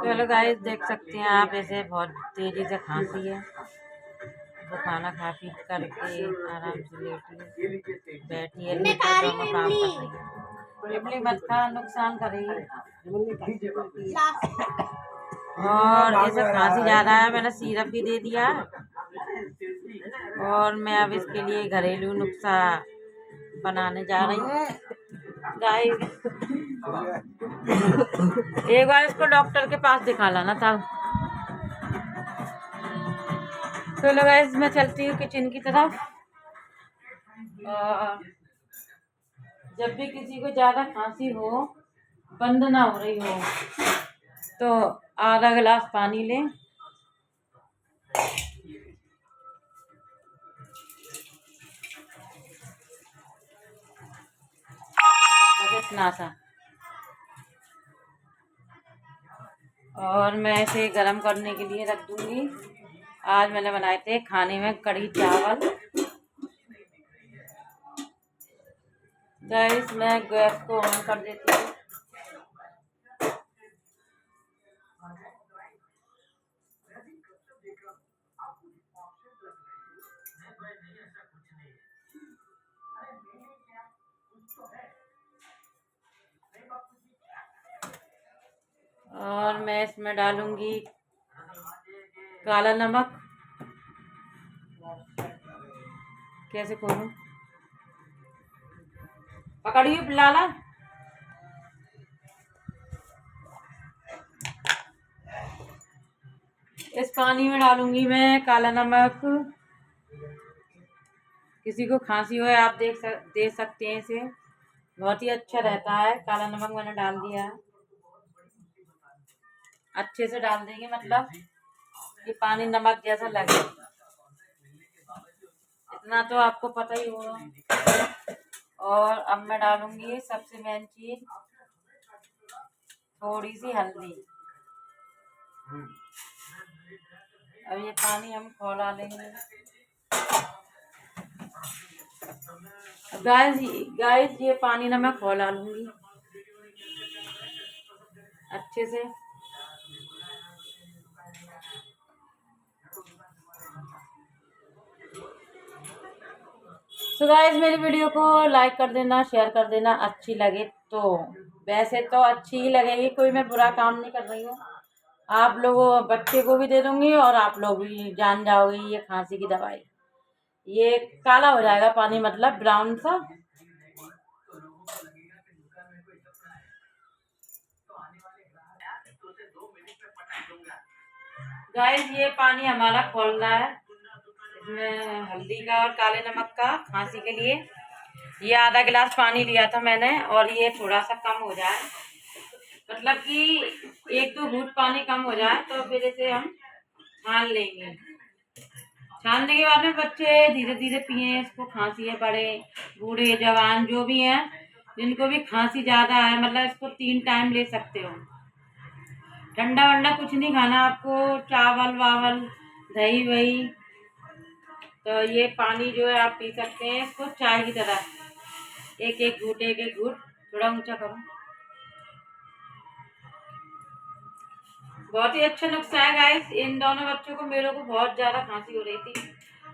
तो hello guys, देख सकते हैं आप, ऐसे बहुत तेजी से खांसी है। तो खाना खा पी करके आराम से लेटी बैठी है, लेकर दोनों काम कर रही है। इमली मत खा, नुकसान करेगी। और ऐसे खांसी ज़्यादा है, मैंने सिरप भी दे दिया और मैं अब इसके लिए घरेलू नुस्खा बनाने जा रही हूँ गाइस। एक बार इसको डॉक्टर के पास दिखा लाना था। तो लोग गाइस, मैं चलती हूँ किचन की तरफ। और जब भी किसी को ज़्यादा खांसी हो, बंद ना हो रही हो, तो आधा गिलास पानी लें। बस इतना सा। और मैं इसे गरम करने के लिए रख दूंगी। आज मैंने बनाए थे खाने में कढ़ी चावल। गाइस, मैं गैस को ऑन कर देती हूँ। और मैं इसमें डालूंगी काला नमक। कैसे खोलूं? पकड़िए लाला। इस पानी में डालूंगी मैं काला नमक। किसी को खांसी हो आप दे सकते हैं इसे, बहुत ही अच्छा रहता है। काला नमक मैंने डाल दिया है, अच्छे से डाल देंगे, मतलब कि पानी नमक जैसा लगे। इतना तो आपको पता ही होगा। और अब मैं डालूंगी सबसे मेन चीज, थोड़ी सी हल्दी। अब ये पानी हम खौला लेंगे। गाइस, ये पानी ना मैं खौला लूंगी अच्छे से। तो गाइस, मेरी वीडियो को लाइक कर देना, शेयर कर देना अच्छी लगे तो। वैसे तो अच्छी ही लगेगी, कोई मैं बुरा काम नहीं कर रही हूँ। आप लोगों बच्चे को भी दे दूंगी और आप लोग भी जान जाओगे ये खांसी की दवाई। ये काला हो जाएगा पानी, मतलब ब्राउन सा। गाइस, ये पानी हमारा खोल रहा है। इसमें हल्दी का और काले नमक का खांसी के लिए ये आधा गिलास पानी लिया था मैंने, और ये थोड़ा सा कम हो जाए, मतलब कि एक दो घूंट पानी कम हो जाए तो फिर इसे हम छान लेंगे। छानने के बाद में बच्चे धीरे धीरे पिए इसको। खांसी है, बड़े बूढ़े जवान जो भी हैं, जिनको भी खांसी ज्यादा है, मतलब इसको 3 टाइम ले सकते हो। ठंडा वंडा कुछ नहीं खाना आपको, चावल वावल दही वही। तो ये पानी जो है आप पी सकते हैं इसको चाय की तरह, एक एक घूट एक एक घूट। थोड़ा ऊंचा करो। बहुत ही अच्छा नुस्खा है गाइस। इन दोनों बच्चों को, मेरे को बहुत ज्यादा खांसी हो रही थी,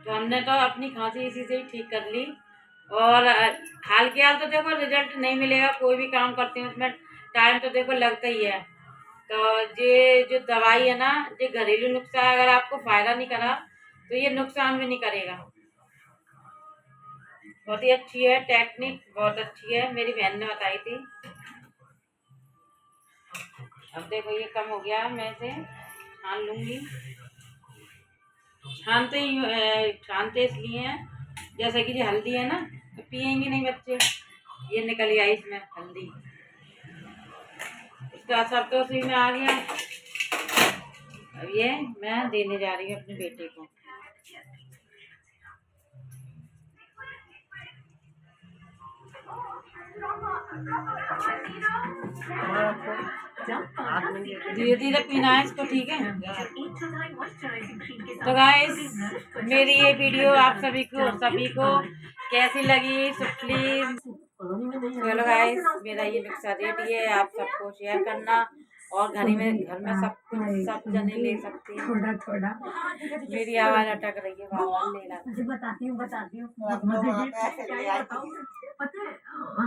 तो हमने तो अपनी खांसी इसी से ही ठीक कर ली। और हाल के हाल तो देखो रिजल्ट नहीं मिलेगा, कोई भी काम करते हैं उसमें टाइम तो देखो लगता ही है। तो ये जो दवाई है ना, ये घरेलू नुस्खा है, अगर आपको फायदा नहीं करा तो ये नुकसान भी नहीं करेगा। बहुत ही अच्छी है टेक्निक, बहुत अच्छी है, मेरी बहन ने बताई थी। अब देखो ये कम हो गया, मैं इसे छान लूंगी। छानते इसलिए हैं, जैसे कि ये हल्दी है ना, तो पियेंगे नहीं बच्चे। ये निकल गया इसमें हल्दी, इसका असर तो उसी में आ गया। अब ये मैं देने जा रही हूँ अपने बेटे को। धीरे धीरे पीना है इसको, ठीक है। तो गाइस, मेरी ये वीडियो आप सभी को कैसी लगी, तो प्लीज चलो गाइस, मेरा ये नुस्खा रेडी है, आप सबको शेयर करना और घर में सब कुछ सब जने ले सकते हैं। थोड़ा थोड़ा मेरी आवाज अटक रही है, बाबा ले ला। बताती हूँ पता है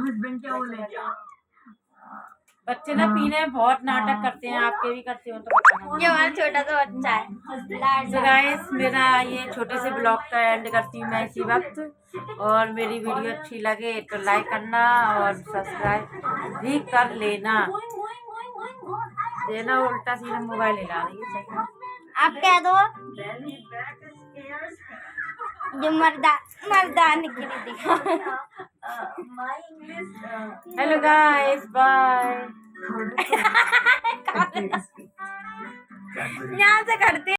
हस्बैंड क्या बोले। बच्चे ना पीने में बहुत नाटक करते हैं, आपके भी करते हो तो बताना। ये हमारा छोटा सा बच्चा है। तो गाइस मेरा ये छोटे से ब्लॉग का एंड करती हूँ मैं इसी वक्त, और मेरी वीडियो अच्छी लगे तो लाइक करना और सब्सक्राइब भी कर लेना। देना उल्टा सीधा मोबाइल हिला रही है, सही है। आप कह दो जो मर्दानी की दिखा। Hello guys, bye. यहाँ से करते